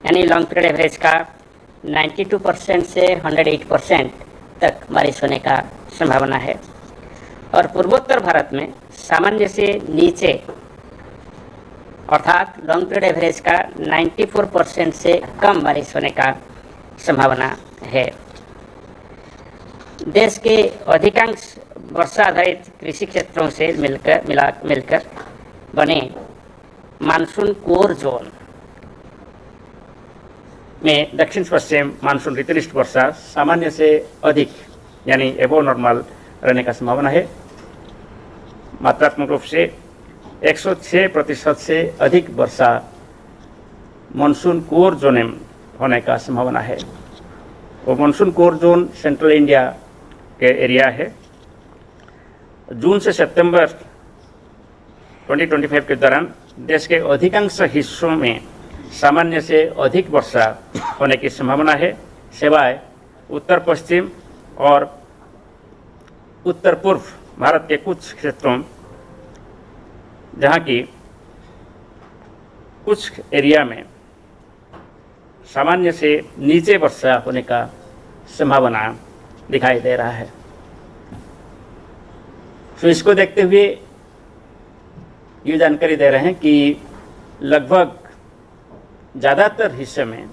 यानी long period average का 92% से 108% तक बारिश होने का संभावना है। और पूर्वोत्तर भारत में सामान्य से नीचे अर्थात लॉन्ग पीरियड एवरेज का 94% से कम बारिश होने का संभावना है। देश के अधिकांश वर्षा आधारित कृषि क्षेत्रों से मिलकर बने मानसून कोर जोन में दक्षिण पश्चिम मानसून ऋतुनिष्ठ वर्षा सामान्य से अधिक यानी एबो नॉर्मल रहने का संभावना है। मात्रात्मक रूप से 106% से अधिक वर्षा मानसून कोर जोन में होने का संभावना है। वो monsoon core zone central India के एरिया है। जून से सितंबर 2025 के दौरान देश के अधिकांश हिस्सों में सामान्य से अधिक वर्षा होने की संभावना है, सिवाय उत्तर पश्चिम और उत्तर पूर्व भारत के कुछ क्षेत्रों, जहाँ की कुछ एरिया में सामान्य से नीचे वर्षा होने का संभावना दिखाई दे रहा है। तो इसको देखते हुए ये जानकारी दे रहे हैं कि लगभग ज़्यादातर हिस्से में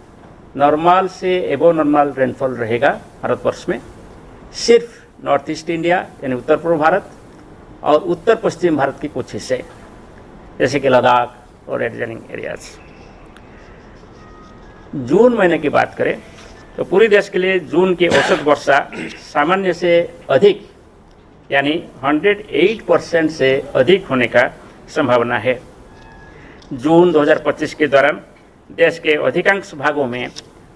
नॉर्मल से एबो नॉर्मल रेनफॉल रहेगा भारतवर्ष में। सिर्फ नॉर्थ ईस्ट इंडिया यानी उत्तर पूर्व भारत और उत्तर पश्चिम भारत के कुछ हिस्से जैसे कि लद्दाख और एडजॉइनिंग एरियाज। जून महीने की बात करें तो पूरे देश के लिए जून की औसत वर्षा सामान्य से अधिक यानी 108% से अधिक होने का संभावना है। जून 2025 के दौरान देश के अधिकांश भागों में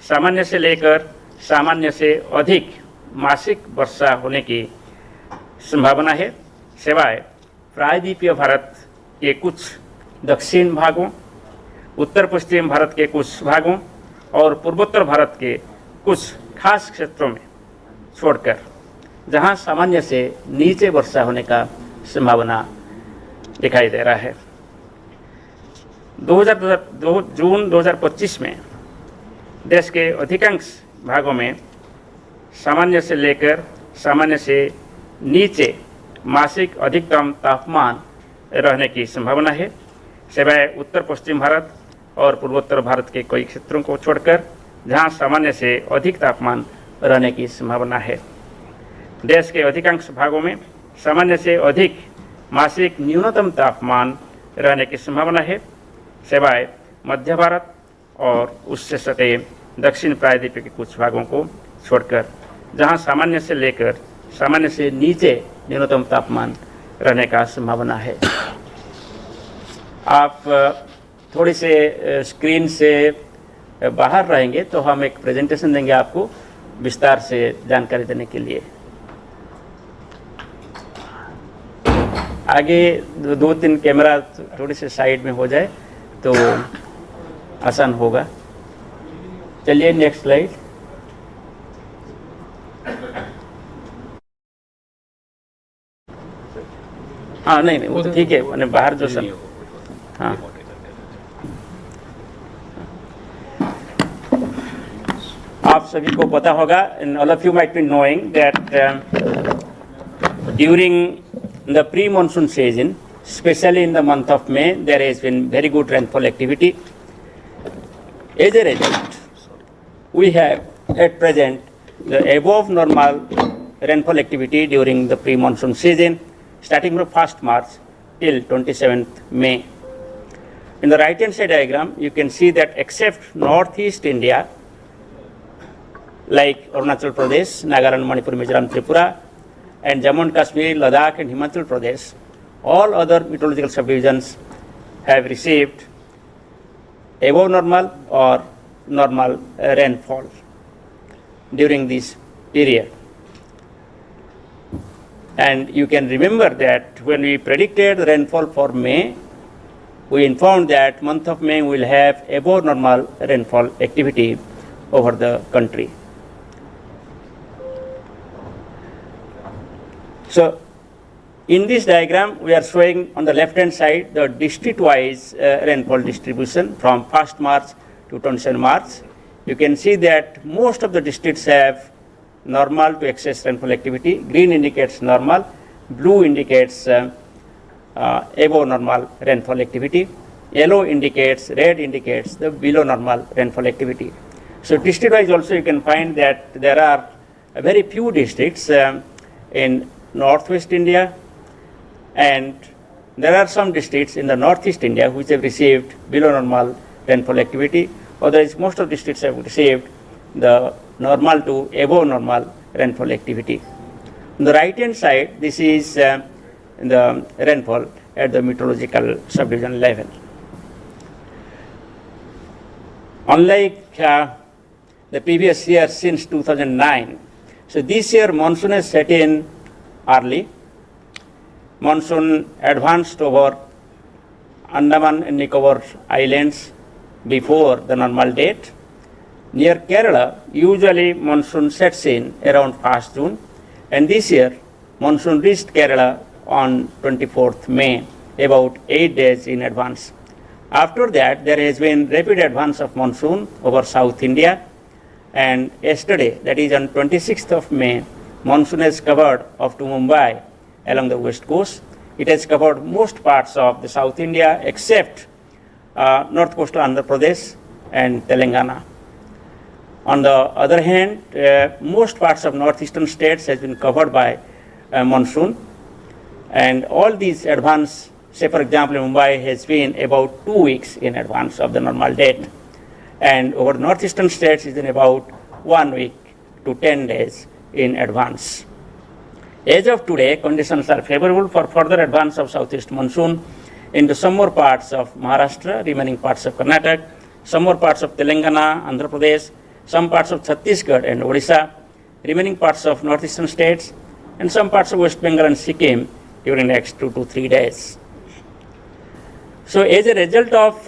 सामान्य से लेकर सामान्य से अधिक मासिक वर्षा होने की संभावना है, सिवाय प्रायद्वीपीय भारत के कुछ दक्षिण भागों, उत्तर पश्चिम भारत के कुछ भागों और पूर्वोत्तर भारत के कुछ खास क्षेत्रों में छोड़कर, जहां सामान्य से नीचे वर्षा होने का संभावना दिखाई दे रहा है। जून 2025 में देश के अधिकांश भागों में सामान्य से लेकर सामान्य से नीचे मासिक अधिकतम तापमान रहने की संभावना है, सिवाय उत्तर पश्चिम भारत और पूर्वोत्तर भारत के कई क्षेत्रों को छोड़कर, जहां सामान्य से अधिक तापमान रहने की संभावना है। देश के अधिकांश भागों में सामान्य से अधिक मासिक न्यूनतम तापमान रहने की संभावना है, सिवाय मध्य भारत और उससे सटे दक्षिण प्रायद्वीप के कुछ भागों को छोड़कर, जहां सामान्य से लेकर सामान्य से नीचे न्यूनतम तापमान रहने का संभावना है। आप थोड़ी से स्क्रीन से बाहर रहेंगे तो हम एक प्रेजेंटेशन देंगे आपको विस्तार से जानकारी देने के लिए। आगे 2-3 कैमरा थोड़ी से साइड में हो जाए तो आसान होगा। चलिए नेक्स्ट स्लाइड। हाँ नहीं वो तो ठीक है, मैंने बाहर जो सब हाँ आप सभी को पता होगा, and all of you might be knowing that during the pre-monsoon season, especially in the month of May, there has been very good rainfall activity. As a result, we have at present the above normal rainfall activity during the pre-monsoon season, starting from 1st March till 27th May. In the right-hand side diagram, you can see that except northeast India, like Arunachal Pradesh, Nagaland, Manipur, Mizoram, Tripura, and Jammu and Kashmir, Ladakh, and Himachal Pradesh, all other meteorological subdivisions have received above normal or normal rainfall during this period. And you can remember that when we predicted the rainfall for May, we informed that month of May will have above normal rainfall activity over the country. So in this diagram, we are showing on the left hand side the district-wise rainfall distribution from 1st March to 27 March, you can see that most of the districts have normal to excess rainfall activity. Green indicates normal, blue indicates above normal rainfall activity, yellow indicates, red indicates the below normal rainfall activity. So district wise also you can find that there are very few districts in northwest India, and there are some districts in the northeast India which have received below normal rainfall activity. Otherwise, most of the districts have received the normal to above normal rainfall activity. On the right hand side, this is the rainfall at the meteorological subdivision level. Unlike the previous year since 2009, so this year monsoon has set in early. Monsoon advanced over Andaman and Nicobar Islands before the normal date. Near Kerala, usually monsoon sets in around 1st June, and this year monsoon reached Kerala on 24th May, about 8 days in advance. After that, there has been rapid advance of monsoon over South India, and yesterday, that is on 26th of May, monsoon has covered up to Mumbai along the west coast. It has covered most parts of the South India except north coastal Andhra Pradesh and Telangana. On the other hand, most parts of northeastern states has been covered by monsoon, and all these advance, say for example Mumbai has been about 2 weeks in advance of the normal date, and over northeastern states is in about 1 week to 10 days in advance. As of today, conditions are favorable for further advance of southeast monsoon into some more parts of Maharashtra, remaining parts of Karnataka, some more parts of Telangana, Andhra Pradesh, some parts of Chhattisgarh and Odisha, remaining parts of northeastern states, and some parts of West Bengal and Sikkim during the next 2 to 3 days. So as a result of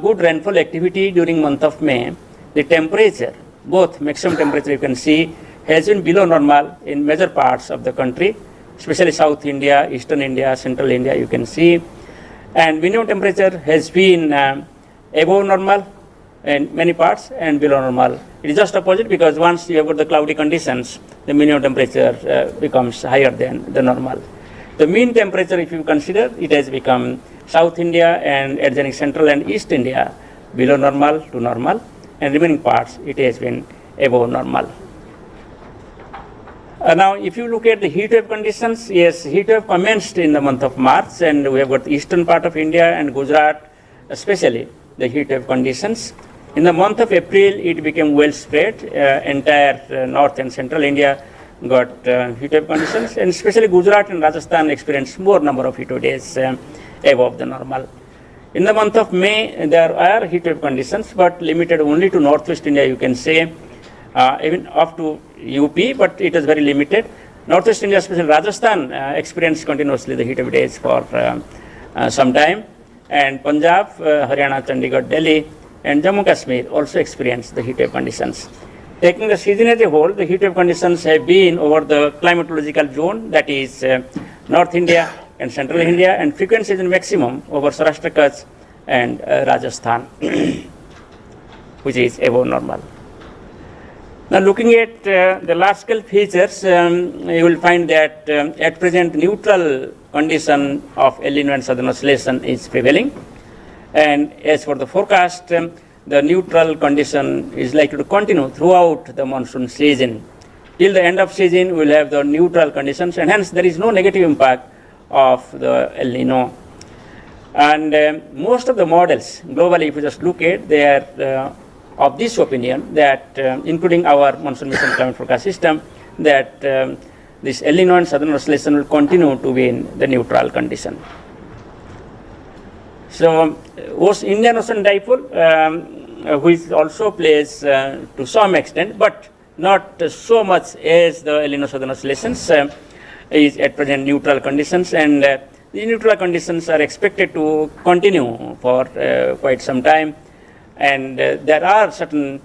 good rainfall activity during month of May, the temperature, both maximum temperature you can see, has been below normal in major parts of the country, especially South India, Eastern India, Central India you can see, and minimum temperature has been above normal in many parts and below normal. It is just opposite, because once you have got the cloudy conditions, the minimum temperature becomes higher than the normal. The mean temperature, if you consider, it has become South India and adjoining Central and East India below normal to normal, and remaining parts it has been above normal. Now, if you look at the heat wave conditions, yes, heat wave commenced in the month of March, and we have got the eastern part of India and Gujarat, especially the heat wave conditions. In the month of April, it became well spread. Entire north and central India got heat wave conditions, and especially Gujarat and Rajasthan experienced more number of heat wave days above the normal. In the month of May, there are heat wave conditions, but limited only to northwest India, you can say, even up to UP, but it is very limited. Northwest India, especially Rajasthan, experienced continuously the heat wave days for some time, and Punjab, Haryana, Chandigarh, Delhi, and Jammu Kashmir also experienced the heat wave conditions. Taking the season as a whole, the heat wave conditions have been over the climatological zone, that is North India and Central India, and frequency is in maximum over Saurashtra, Kutch and Rajasthan, which is above normal. Now, looking at the large scale features, you will find that at present neutral condition of El Nino and southern oscillation is prevailing, and as for the forecast, the neutral condition is likely to continue throughout the monsoon season. Till the end of season, we will have the neutral conditions, and hence there is no negative impact of the El Nino. And most of the models globally, if you just look at, they are of this opinion that, including our monsoon mission climate forecast system, that this El Nino and southern oscillation will continue to be in the neutral condition. So, Indian Ocean dipole, which also plays to some extent, but not so much as the El Nino southern oscillations, is at present neutral conditions, and the neutral conditions are expected to continue for quite some time. And there are certain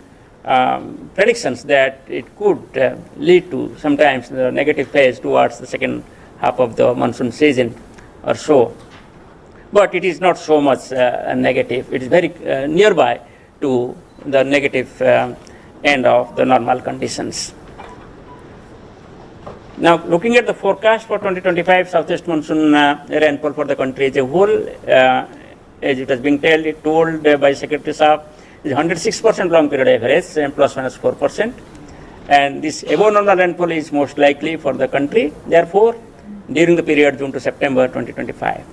predictions that it could lead to sometimes the negative phase towards the second half of the monsoon season or so. But it is not so much negative. It is very nearby to the negative end of the normal conditions. Now, looking at the forecast for 2025 Southwest Monsoon rainfall for the country as a whole, as it has been told by Secretary Saab, is 106% long period average and plus minus 4%. And this above normal rainfall is most likely for the country, therefore, during the period June to September 2025.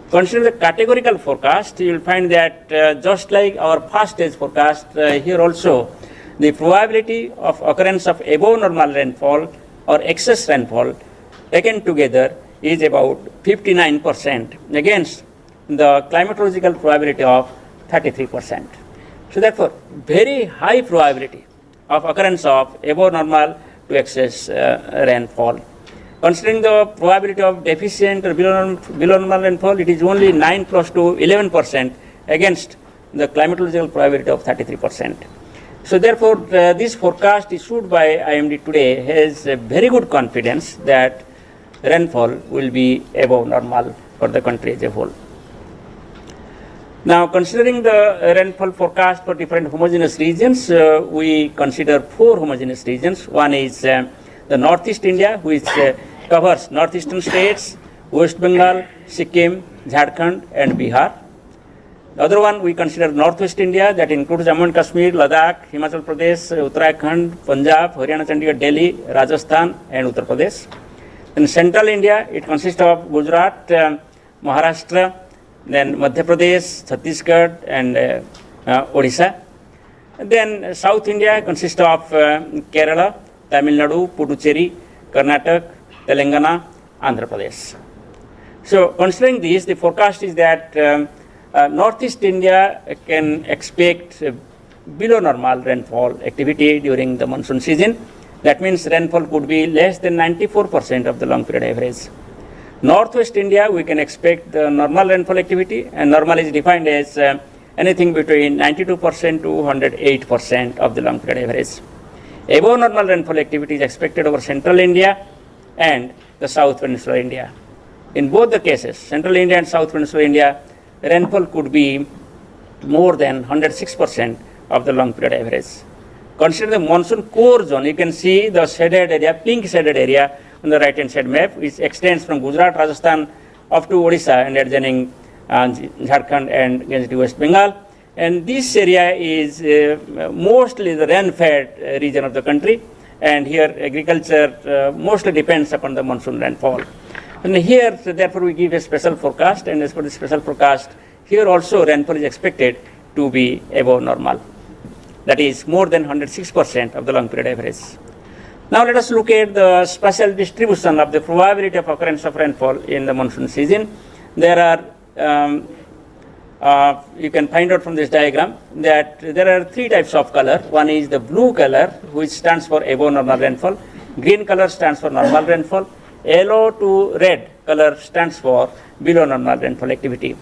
Considering the categorical forecast, you will find that just like our first stage forecast, here also the probability of occurrence of above normal rainfall or excess rainfall taken together is about 59% against the climatological probability of 33%. So therefore, very high probability of occurrence of above normal to excess rainfall. Considering the probability of deficient or below normal rainfall, it is only 9 close to 11% against the climatological probability of 33%. So therefore, this forecast issued by IMD today has a very good confidence that rainfall will be above normal for the country as a whole. Now, considering the rainfall forecast for different homogeneous regions, we consider 4 homogeneous regions. One is the Northeast India, which covers northeastern states, West Bengal, Sikkim, Jharkhand, and Bihar. The other one we consider Northwest India, that includes Jammu and Kashmir, Ladakh, Himachal Pradesh, Uttarakhand, Punjab, Haryana, Chandigarh, Delhi, Rajasthan, and Uttar Pradesh. In Central India, it consists of Gujarat, Maharashtra, then Madhya Pradesh, Chhattisgarh, and Odisha. And then South India consists of Kerala, Tamil Nadu, Puducherry, Karnataka, Telangana, Andhra Pradesh. So considering this, the forecast is that Northeast India can expect below normal rainfall activity during the monsoon season. That means rainfall could be less than 94% of the long period average. Northwest India, we can expect the normal rainfall activity, and normal is defined as anything between 92% to 108% of the long period average. Above normal rainfall activity is expected over Central India and the South Peninsular India. In both the cases, Central India and South Peninsular India, rainfall could be more than 106% of the long period average. Consider the monsoon core zone. You can see the shaded area, pink shaded area on the right hand side map, which extends from Gujarat, Rajasthan up to Odisha and adjoining Jharkhand and West Bengal. And this area is mostly the rain-fed region of the country, and here agriculture mostly depends upon the monsoon rainfall. And here, therefore, we give a special forecast, and as per the special forecast, here also rainfall is expected to be above normal. That is more than 106% of the long period average. Now let us look at the spatial distribution of the probability of occurrence of rainfall in the monsoon season. There are, you can find out from this diagram that there are 3 types of color. One is the blue color, which stands for above normal rainfall. Green color stands for normal rainfall. Yellow to red color stands for below normal rainfall activity.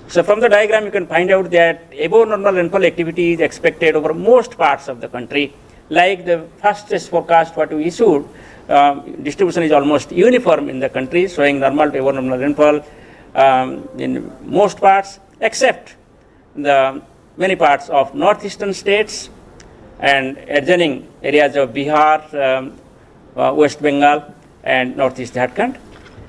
So from the diagram you can find out that above normal rainfall activity is expected over most parts of the country. Like the first test forecast what we issued, distribution is almost uniform in the country, showing normal to above normal rainfall in most parts, except the many parts of northeastern states and adjoining areas of Bihar, West Bengal, and northeast Jharkhand,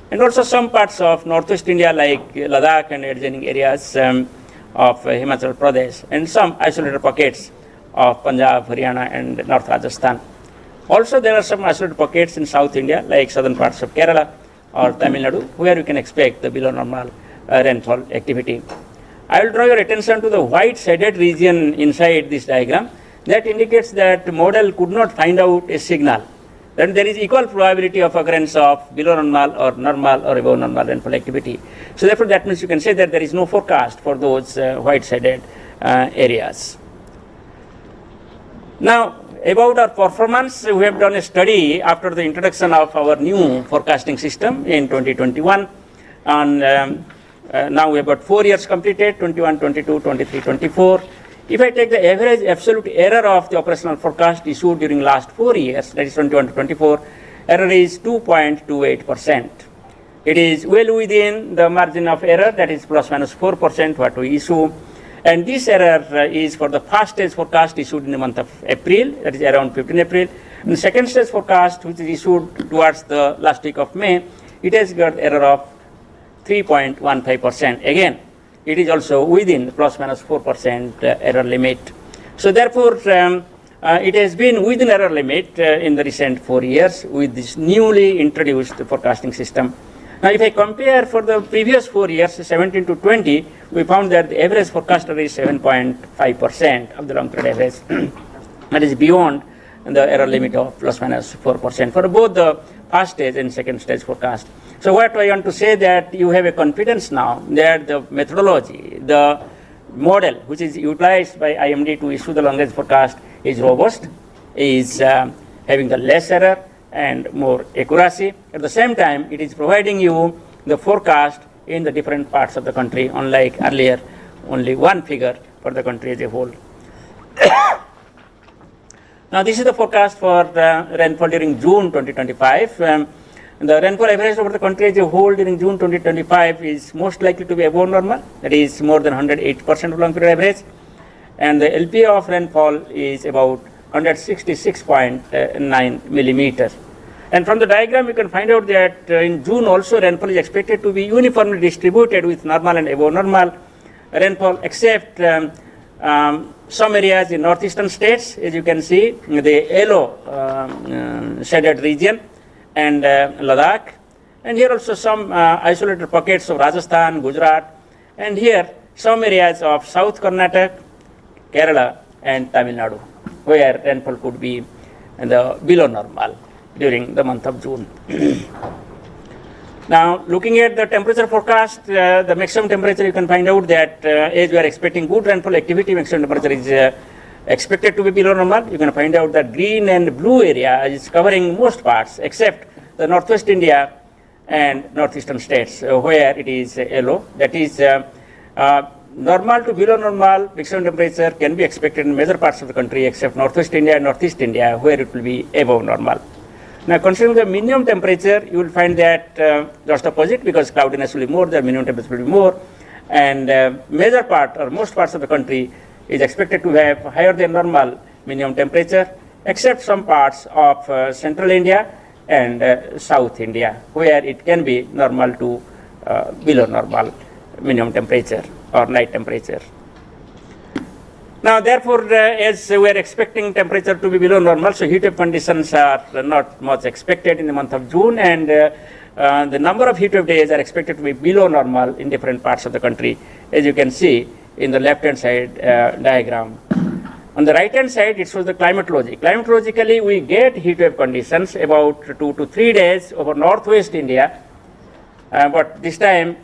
and also some parts of northwest India like Ladakh and adjoining areas of Himachal Pradesh, and some isolated pockets of Punjab, Haryana, and North Rajasthan. Also, there are some isolated pockets in South India like southern parts of Kerala or Tamil Nadu, where you can expect the below normal rainfall activity. I will draw your attention to the white shaded region inside this diagram. That indicates that the model could not find out a signal. Then there is equal probability of occurrence of below normal or above normal rainfall activity. So therefore, that means you can say that there is no forecast for those white shaded areas. Now, about our performance, we have done a study after the introduction of our new forecasting system in 2021. And now we have got 4 years completed, 21, 22, 23, 24. If I take the average absolute error of the operational forecast issued during last 4 years, that is 21 to 24, error is 2.28%. It is well within the margin of error, that is plus minus 4% what we issue. And this error is for the first stage forecast issued in the month of April, that is around 15 April. And the second stage forecast, which is issued towards the last week of May, it has got error of 3.15%. Again, it is also within plus minus 4% error limit. So therefore, it has been within error limit in the recent 4 years with this newly introduced forecasting system. Now, if I compare for the previous 4 years, 17 to 20, we found that the average forecaster is 7.5% of the long period average. That is beyond the error limit of plus minus 4% for both the first stage and second stage forecast. So what I want to say that you have a confidence now that the methodology, the model which is utilized by IMD to issue the long range forecast is robust, is having the less error and more accuracy. At the same time, it is providing you the forecast in the different parts of the country, unlike earlier, only one figure for the country as a whole. Now, this is the forecast for rainfall during June 2025. The rainfall average over the country as a whole during June 2025 is most likely to be above normal, that is more than 108% of long period average. And the LPA of rainfall is about 166.9 millimeters. And from the diagram, you can find out that in June also rainfall is expected to be uniformly distributed with normal and above normal rainfall, except some areas in northeastern states, as you can see, the yellow shaded region and Ladakh. And here also some isolated pockets of Rajasthan, Gujarat, and here some areas of South Karnataka, Kerala, and Tamil Nadu, where rainfall could be below normal during the month of June. Now, looking at the temperature forecast, the maximum temperature, you can find out that as we are expecting good rainfall activity, maximum temperature is expected to be below normal. You can find out that green and blue area is covering most parts except the northwest India and northeastern states, where it is yellow. That is normal to below normal maximum temperature can be expected in major parts of the country except northwest India and northeast India, where it will be above normal. Now, considering the minimum temperature, you will find that just opposite, because cloudiness will be more, the minimum temperature will be more, and major part or most parts of the country is expected to have higher than normal minimum temperature, except some parts of central India and South India, where it can be normal to below normal minimum temperature or night temperature. Now, therefore, as we are expecting temperature to be below normal, so heat wave conditions are not much expected in the month of June, and the number of heat wave days are expected to be below normal in different parts of the country, as you can see in the left-hand side diagram. On the right-hand side, it shows the climatology. Climatologically, we get heat wave conditions about 2 to 3 days over northwest India, but this time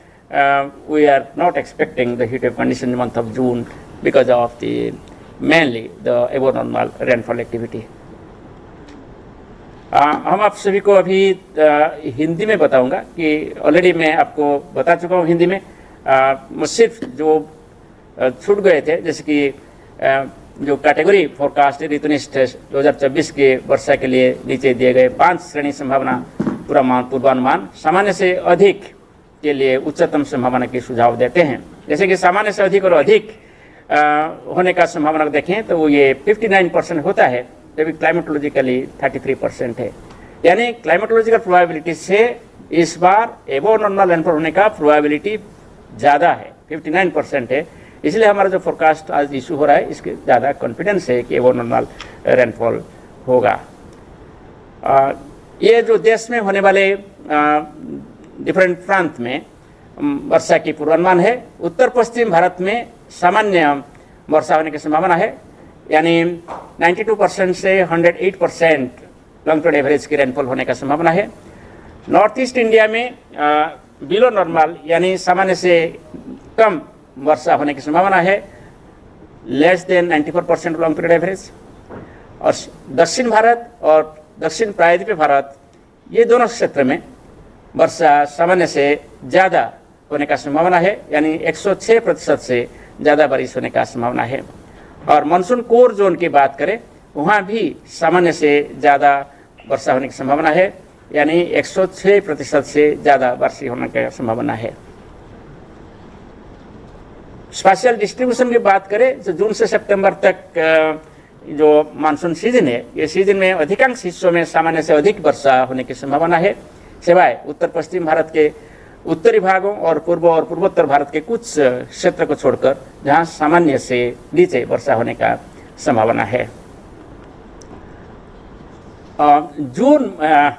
we are not expecting the heat wave condition in the month of June because of the mainly the above normal rainfall activity. हम आप सभी को अभी हिंदी में बताऊंगा कि already मैं आपको बता चुका हूँ हिंदी में, सिर्फ जो छूट गए थे, जैसे कि जो कैटेगरी फोरकास्ट ऋतुनिष्ठ 2024 के वर्षा के लिए नीचे दिए गए 5 श्रेणी संभावना पूर्वानुमान सामान्य से अधिक के लिए उच्चतम संभावना की सुझाव देते हैं। जैसे कि सामान्य से अधिक और अधिक होने का संभावना देखें तो वो ये 59% होता है, जबकि क्लाइमेटोलॉजिकली 33% है। यानी क्लाइमेटोलॉजिकल प्रोबेबिलिटी से इस बार एबो नॉर्मल रेनफॉल होने का प्रोबेबिलिटी ज़्यादा है, 59% है। इसलिए हमारा जो फोरकास्ट आज इशू हो रहा है, इसके ज़्यादा कॉन्फिडेंस है कि एबो नॉर्मल रेनफॉल होगा। ये जो देश में होने वाले डिफरेंट प्रांत में वर्षा की पूर्वानुमान है, उत्तर पश्चिम भारत में सामान्य वर्षा होने की संभावना है, यानी 92% से 108% लॉन्ग पीरियड एवरेज की रेनफॉल होने का संभावना है। नॉर्थ ईस्ट इंडिया में बिलो नॉर्मल यानी सामान्य से कम वर्षा होने की संभावना है, less than 94% long period average. और दक्षिण भारत और दक्षिण प्रायद्वीपीय भारत, ये दोनों क्षेत्र में वर्षा सामान्य से ज़्यादा होने का संभावना है, यानी 106% से ज़्यादा बारिश होने का संभावना है। और मानसून कोर जोन की बात करें, वहाँ भी सामान्य से ज़्यादा वर्षा होने की संभावना है, यानी 106% से ज़्यादा बारिश होने की संभावना है। स्पेशल डिस्ट्रीब्यूशन की बात करें तो जून से सितंबर तक जो मानसून सीजन है, ये सीजन में अधिकांश हिस्सों में सामान्य से अधिक वर्षा होने की संभावना है, सिवाय उत्तर पश्चिम भारत के उत्तरी भागों और पूर्वोत्तर भारत के कुछ क्षेत्र को छोड़कर, जहां सामान्य से नीचे वर्षा होने का संभावना है। जून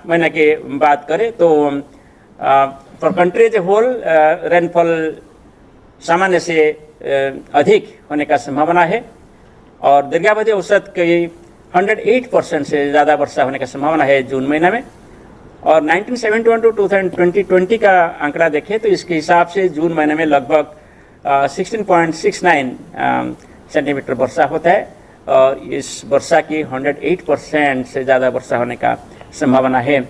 महीने की बात करें तो for country as a whole rainfall सामान्य से अधिक होने का संभावना है और दीर्घावधि औसत की 108% से ज़्यादा वर्षा होने का संभावना है जून महीने में। और 1971 टू 2020 का आंकड़ा देखें तो इसके हिसाब से जून महीने में लगभग 16.69 सेंटीमीटर वर्षा होता है और इस वर्षा की 108% से ज़्यादा वर्षा होने का संभावना है।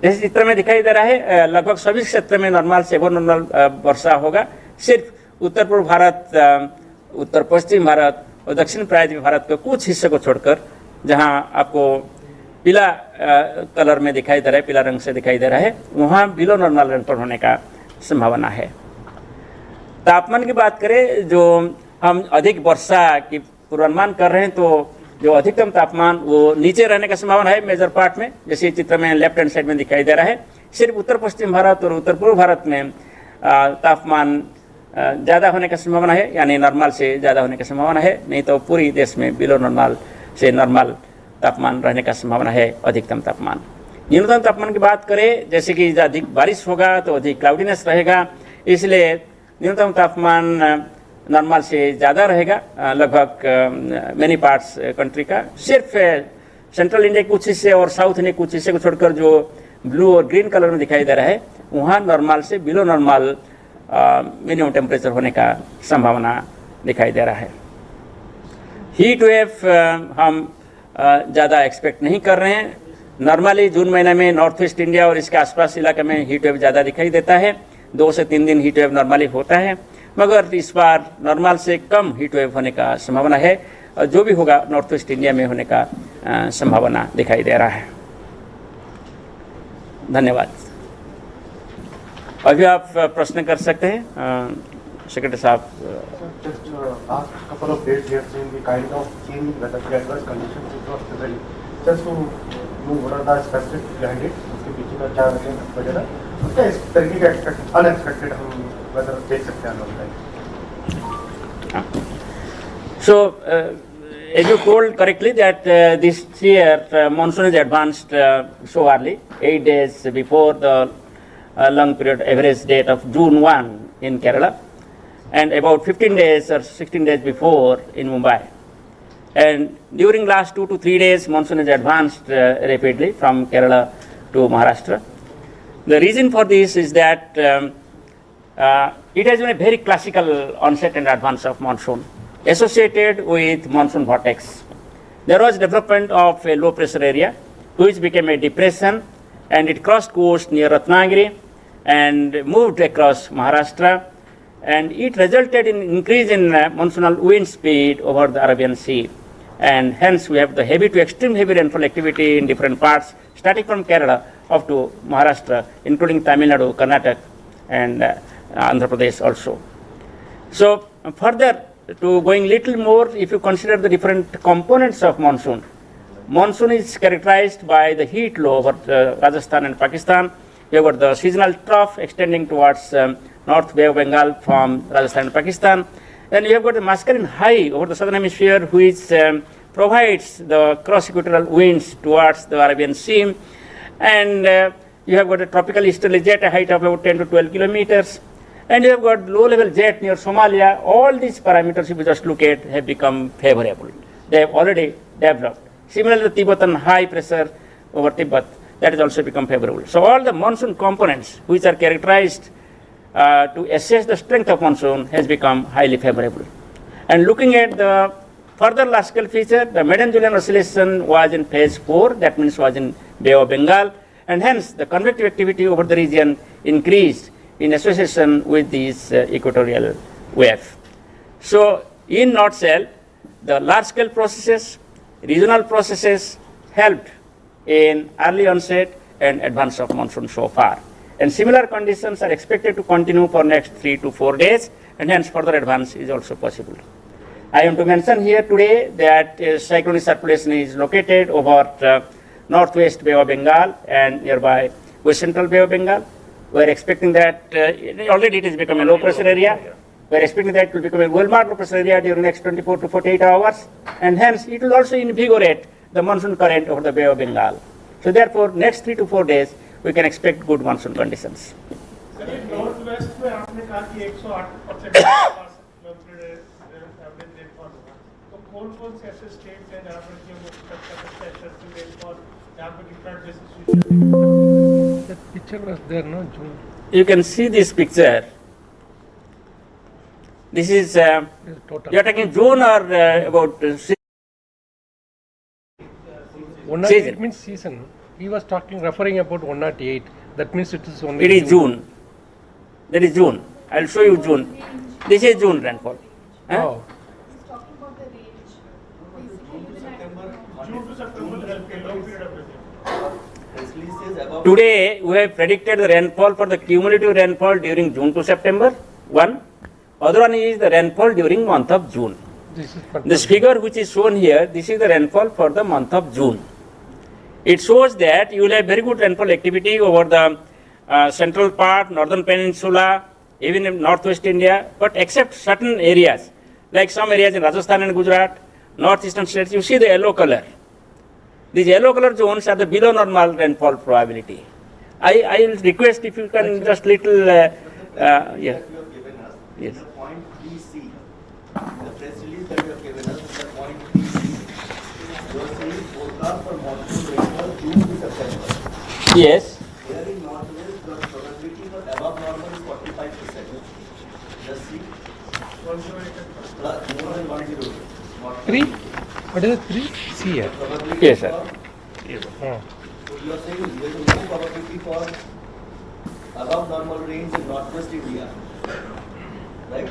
जैसे चित्र में दिखाई दे रहा है, लगभग सभी क्षेत्र में नॉर्मल से एबो नॉर्मल वर्षा होगा। सिर्फ उत्तर पूर्व भारत, उत्तर पश्चिम भारत और दक्षिण प्रायद्वीप भारत के कुछ हिस्से को छोड़कर, जहां आपको पीला कलर में दिखाई दे रहा है, पीला रंग से दिखाई दे रहा है, वहाँ बिलो नॉर्मल रेनफॉल होने का संभावना है। तापमान की बात करें, जो हम अधिक वर्षा की पूर्वानुमान कर रहे हैं, तो जो अधिकतम तापमान वो नीचे रहने का संभावना है मेजर पार्ट में, जैसे चित्र में लेफ्ट हैंड साइड में दिखाई दे रहा है। सिर्फ उत्तर पश्चिम भारत और उत्तर पूर्व भारत में तापमान ज़्यादा होने का संभावना है, यानी नॉर्मल से ज़्यादा होने का संभावना है, नहीं तो पूरी देश में बिलो नॉर्मल से नॉर्मल तापमान रहने का संभावना है। अधिकतम तापमान, न्यूनतम तापमान की बात करें, जैसे कि अधिक बारिश होगा तो अधिक क्लाउडीनेस रहेगा, इसलिए न्यूनतम तापमान नॉर्मल से ज़्यादा रहेगा लगभग मेनी पार्ट्स कंट्री का। सिर्फ सेंट्रल इंडिया के कुछ हिस्से और साउथ इंडिया कुछ हिस्से को छोड़कर जो ब्लू और ग्रीन कलर में दिखाई दे रहा है, वहाँ नॉर्मल से बिलो नॉर्मल मिनिमम टेम्परेचर होने का संभावना दिखाई दे रहा है। हीट वेव हम ज़्यादा एक्सपेक्ट नहीं कर रहे हैं। नॉर्मली जून महीने में नॉर्थ ईस्ट इंडिया और इसके आसपास इलाके में हीट वेव ज़्यादा दिखाई देता है, 2 से 3 दिन हीट वेव नॉर्मली होता है, मगर इस बार नॉर्मल से कम हीट वेव होने का संभावना है और जो भी होगा नॉर्थ ईस्ट इंडिया में होने का संभावना दिखाई दे रहा है। धन्यवाद। अभी आप प्रश्न कर सकते हैं सेक्रेटरी साहब। Just last couple of days we have seen the kind of change in weather, the adverse conditions which was prevailing. Just to know what are the specifics behind it, उसके पीछे का क्या वजह है, उसका इस तरीके का अनएक्सपेक्टेड हम weather देख सकते हैं लोग। So as you told correctly that this year monsoon is advanced so early, 8 days before the long period average date of June 1 in Kerala, and about 15 days or 16 days before in Mumbai. And during last 2 to 3 days, monsoon is advanced rapidly from Kerala to Maharashtra. The reason for this is that it has been a very classical onset and advance of monsoon associated with monsoon vortex. There was development of a low pressure area which became a depression, and it crossed coast near Ratnagiri and moved across Maharashtra, and it resulted in increase in monsoonal wind speed over the Arabian Sea, and hence we have the heavy to extreme heavy rainfall activity in different parts starting from Kerala up to Maharashtra, including Tamil Nadu, Karnataka and Andhra Pradesh also. So further to going little more, if you consider the different components of monsoon, monsoon is characterized by the heat low over Rajasthan and Pakistan. We have got the seasonal trough extending towards North Bay of Bengal from Rajasthan and Pakistan. Then you have got the masculine high over the southern hemisphere, which provides the cross-equatorial winds towards the Arabian Sea. And you have got a tropical easterly jet, a height of about 10 to 12 kilometers. And you have got low-level jet near Somalia. All these parameters, if you just look at, have become favorable. They have already developed. Similarly, the Tibetan high pressure over Tibet, that has also become favorable. So all the monsoon components which are characterized to assess the strength of monsoon has become highly favorable. And looking at the further large scale feature, the maiden Julian oscillation was in phase 4, that means was in Bay of Bengal, and hence the convective activity over the region increased in association with these equatorial wave. So in nutshell, the large scale processes, regional processes helped in early onset and advance of monsoon so far. And similar conditions are expected to continue for next 3 to 4 days, and hence further advance is also possible. I am to mention here today that cyclonic circulation is located over northwest Bay of Bengal and nearby West Central Bay of Bengal. We are expecting that already it has become a low pressure area. We are expecting that it will become a well-marked low pressure area during the next 24 to 48 hours, and hence it will also invigorate the monsoon current over the Bay of Bengal. So therefore, next 3 to 4 days, we can expect good monsoon conditions. North west में आपने कहा कि 108% average rainfall होगा, तो कौन कौन से ऐसे स्टेट्स हैं जहाँ पर ये मुख्य रेनफॉल जहाँ पर different distribution? That picture was there, no, June. You can see this picture. This is you are talking June or about season? Means season. He was talking referring about 108. That means it is only. It is June. That is June. I will show you June. This is June rainfall. Huh? Oh. He's talking about the range. Basically, June to September is a long period of time. Today we have predicted the rainfall for the cumulative rainfall during June to September. One. Other one is the rainfall during month of June. This figure which is shown here, this is the rainfall for the month of June. It shows that you will have very good rainfall activity over the central part, northern peninsula, even in northwest India, but except certain areas, like some areas in Rajasthan and Gujarat, northeastern states, you see the yellow color. These yellow color zones are the below normal rainfall probability. I will request if you can just little, yeah. Yes. The point BC, the press release that you have given us is the point BC. You are saying forecast for monsoon rainfall June to September. Yes. Here in Northwest, the probability for above normal is 45%. Just see. More than 102. 3? What is it? 3? C here. Probability Yes, sir. Oh. So you are saying there is no probability for above normal rains in Northwest India. Right?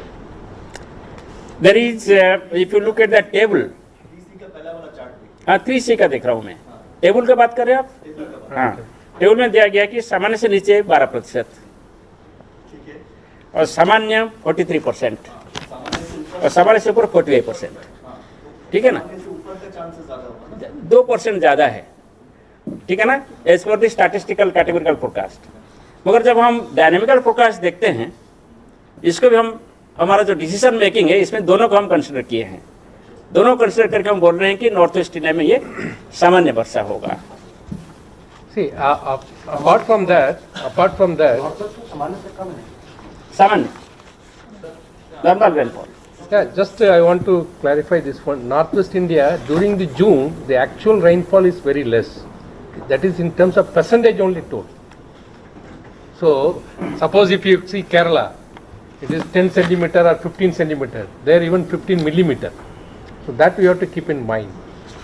There is, if you look at that table, BC का पहला वाला chart देखिए. हाँ 3C का देख रहा हूँ मैं. टेबल की बात कर रहे हैं आप? टेबल का बात. हाँ. टेबल में दिया गया कि सामान्य से नीचे 12%. ठीक है. और सामान्य 43%. सामान्य से ऊपर. और सामान्य से ऊपर 48%. ठीक है ना? सामान्य से ऊपर का चांसेस ज्यादा होगा ना. 2% ज़्यादा है. ठीक है ना? As per the statistical categorical forecast. मगर जब हम डायनेमिकल फोरकास्ट देखते हैं, इसको भी हम हमारा जो डिसीजन मेकिंग है इसमें दोनों को हम कंसिडर किए हैं. दोनों कंसिडर करके हम बोल रहे हैं कि नॉर्थ ईस्ट इंडिया में ये सामान्य वर्षा होगा. See, apart from that, सामान्य से कम है. सामान्य normal rainfall. yeah, just I want to clarify this one. Northwest India during the June, the actual rainfall is very less. That is in terms of percentage only told. So, suppose if you see Kerala, it is 10 centimeter or 15 centimeter. There even 15 millimeter. So that we have to keep in mind.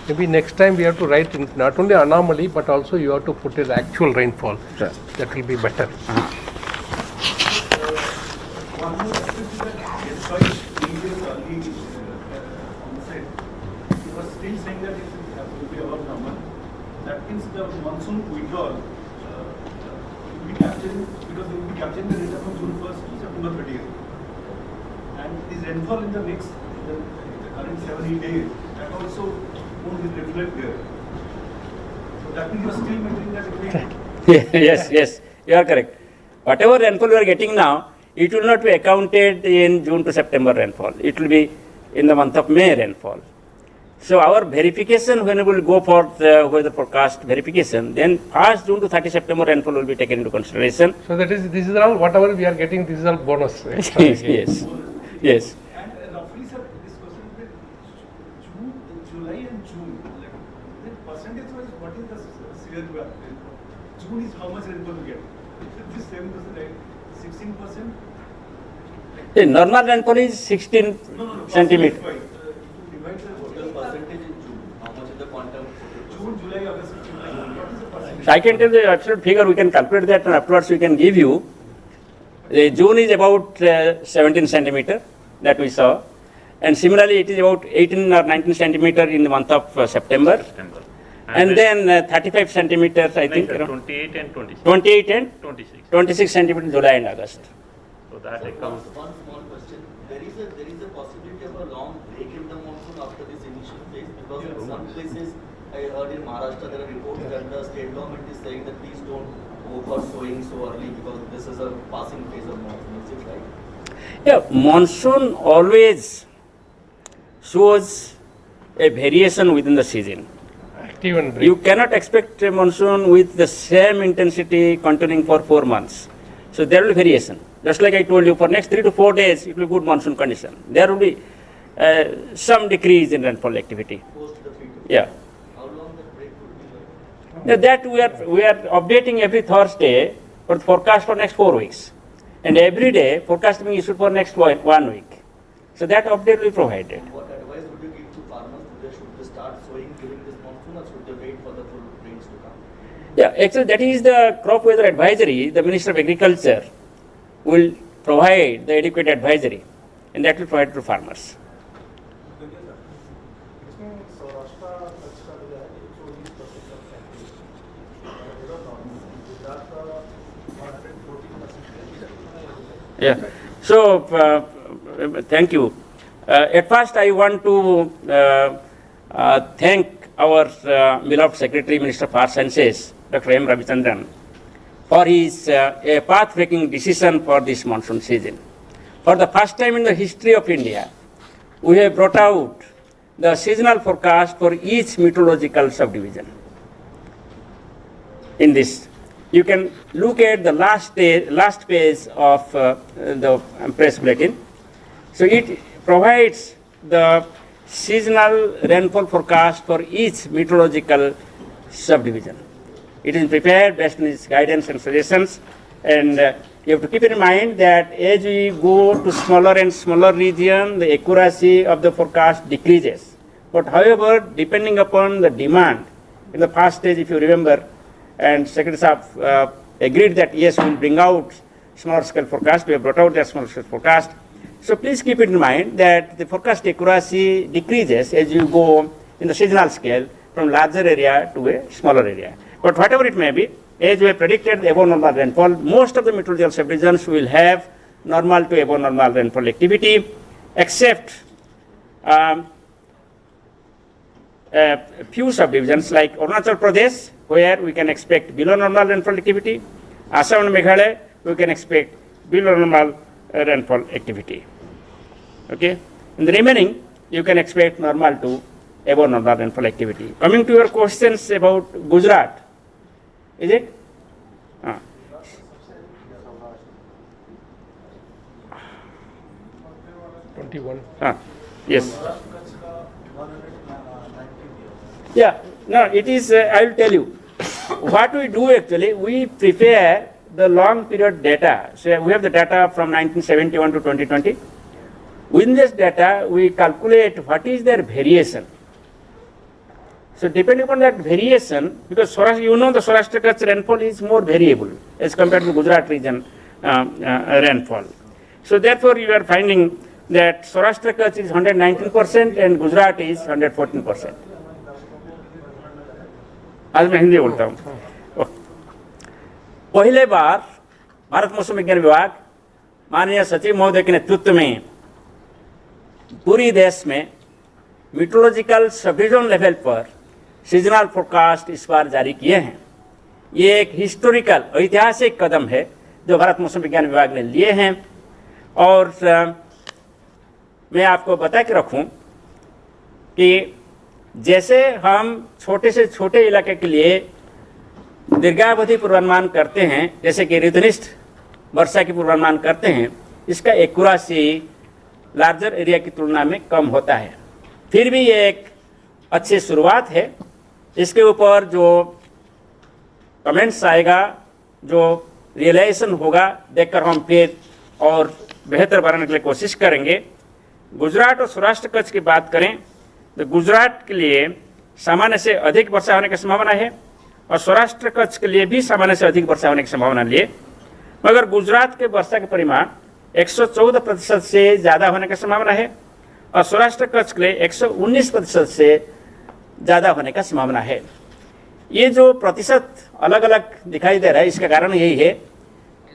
Maybe next time we have to write in not only anomaly but also you have to put it actual rainfall. Sure. That will be better. One more aspect is that despite previous early onset, he was still saying that it will be above normal. That means the monsoon withdrawal will be capturing, because they will be capturing the data from June 1st to September 30th. And this rainfall in the next, the current 7-8 days, that also won't reflect there. So that means you are still maintaining that it will. Yes, you are correct. Whatever rainfall we are getting now, it will not be accounted in June to September rainfall. It will be in the month of May rainfall. So our verification, when we will go for the weather forecast verification, then 1st June to 30 September rainfall will be taken into consideration. So that is, this is all, whatever we are getting, this is all bonus. Yes. And roughly, sir, this question is that June, July and June, like, then percentage-wise, what is the severe weather? June is how much rainfall we get? This 7%, right? 16%? The normal rainfall is 16 centimeter. Divide the total percentage in June. How much is the quantum? June, July, August, September. What is the percentage? So I can tell the absolute figure, we can calculate that and afterwards we can give you. The June is about 17 centimeter that we saw, and similarly it is about 18 or 19 centimeter in the month of September. And then 35 centimeters, I think. 28 and 26. 28 and 26. 26 centimeter in July and August. So that accounts. One small question. sir, there is a possibility of a long break in the monsoon after this initial phase, because in some places, I heard in Maharashtra there are reports that the state government is saying that please don't go for sowing so early because this is a passing phase of monsoon. Is it right? Yeah, monsoon always shows a variation within the season. Active and break. You cannot expect a monsoon with the same intensity continuing for 4 months. So there will be variation. Just like I told you, for next 3 to 4 days, it will be good monsoon condition. There will be some decrease in rainfall activity. Post the peak. Yeah. How long the break would be like? Now that we are updating every Thursday for the forecast for next 4 weeks. And every day, forecast being issued for next 1 week. So that update will be provided. What advice would you give to farmers? Should they start sowing during this monsoon or should they wait for the full rains to come? Yeah, actually that is the crop weather advisory. The Minister of Agriculture will provide the adequate advisory, and that will provide to farmers. इसमें सौराष्ट्र कच्छ का जो है 24% का sample Gujarat का 114%. Yeah. So thank you. At first, I want to thank our beloved Secretary, Minister of Earth Sciences, Dr M Ravichandran, for his a path-breaking decision for this monsoon season. For the first time in the history of India, we have brought out the seasonal forecast for each meteorological subdivision. In this, you can look at the last page of the press bulletin. So it provides the seasonal rainfall forecast for each meteorological subdivision. It is prepared based on its guidance and suggestions, and you have to keep in mind that as we go to smaller and smaller region, the accuracy of the forecast decreases. But however, depending upon the demand, in the past stage, if you remember, and Secretary Saab agreed that yes, we will bring out smaller scale forecast. We have brought out that smaller scale forecast. So please keep in mind that the forecast accuracy decreases as you go in the seasonal scale from larger area to a smaller area. But whatever it may be, as we have predicted above normal rainfall, most of the meteorological subdivisions will have normal to above normal rainfall activity, except a few subdivisions like Arunachal Pradesh, where we can expect below normal rainfall activity. Assam and Meghalaya, we can expect below normal rainfall activity. Okay? In the remaining, you can expect normal to above normal rainfall activity. Coming to your questions about Gujarat, is it? 21. Yes. Yeah, no, it is, I will tell you. What we do actually, we prepare the long period data. So we have the data from 1971 to 2020. Within this data, we calculate what is their variation. So depending upon that variation, because you know the Saurashtra Kutch rainfall is more variable as compared to Gujarat region rainfall. So therefore you are finding that Saurashtra Kutch is 119% and Gujarat is 114%. आज मैं हिंदी बोलता हूँ. पहले बार भारत मौसम विज्ञान विभाग माननीय सचिव महोदय के नेतृत्व में पूरी देश में मीटरोलॉजिकल सब डिवीजन लेवल पर सीजनल फोरकास्ट इस बार जारी किए हैं. ये एक हिस्टोरिकल ऐतिहासिक कदम है जो भारत मौसम विज्ञान विभाग ने लिए हैं. और मैं आपको बता के रखूं कि जैसे हम छोटे से छोटे इलाके के लिए दीर्घावधि पूर्वानुमान करते हैं, जैसे कि ऋतुनिष्ठ वर्षा की पूर्वानुमान करते हैं, इसका एक्यूरेसी लार्जर एरिया की तुलना में कम होता है. फिर भी ये एक अच्छी शुरुआत है. इसके ऊपर जो कमेंट्स आएगा, जो रियलाइजेशन होगा, देखकर हम फिर और बेहतर बनाने के लिए कोशिश करेंगे. गुजरात और सौराष्ट्र कच्छ की बात करें तो गुजरात के लिए सामान्य से अधिक वर्षा होने की संभावना है और सौराष्ट्र कच्छ के लिए भी सामान्य से अधिक वर्षा होने की संभावना लिए. मगर गुजरात के वर्षा के परिमाण 114% से ज़्यादा होने की संभावना है और सौराष्ट्र कच्छ के लिए 119% से ज़्यादा होने का संभावना है. ये जो प्रतिशत अलग अलग दिखाई दे रहा है, इसका कारण यही है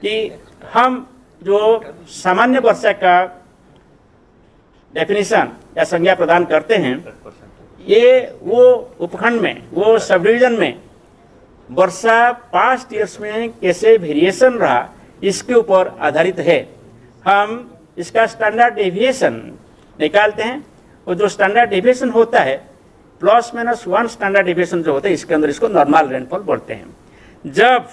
कि हम जो सामान्य वर्षा का डेफिनेशन या संज्ञा प्रदान करते हैं, ये वो उपखंड में, वो सब डिवीजन में वर्षा पास्ट ईयर्स में कैसे वेरिएशन रहा इसके ऊपर आधारित है। हम इसका स्टैंडर्ड डेविएशन निकालते हैं और जो स्टैंडर्ड डेविएशन होता है +-1 स्टैंडर्ड डेविएशन जो होता है इसके अंदर इसको नॉर्मल रेनफॉल बोलते हैं। जब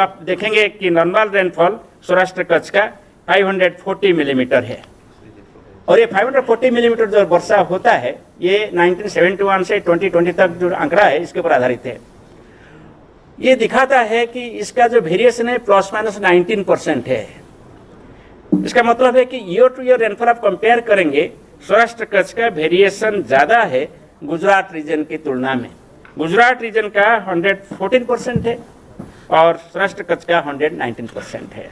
आप देखेंगे कि नॉर्मल रेनफॉल सौराष्ट्र कच्छ का 540 मिलीमीटर है और ये 540 मिलीमीटर जो वर्षा होता है ये 1971 से 2020 तक जो आंकड़ा है इसके ऊपर आधारित है। ये दिखाता है कि इसका जो वेरिएशन है +-19% है। इसका मतलब है कि ईयर टू ईयर रेनफॉल आप कंपेयर करेंगे, सौराष्ट्र कच्छ का वेरिएशन ज़्यादा है गुजरात रीजन की तुलना में। गुजरात रीजन का 114% है और सौराष्ट्र कच्छ का 119% है।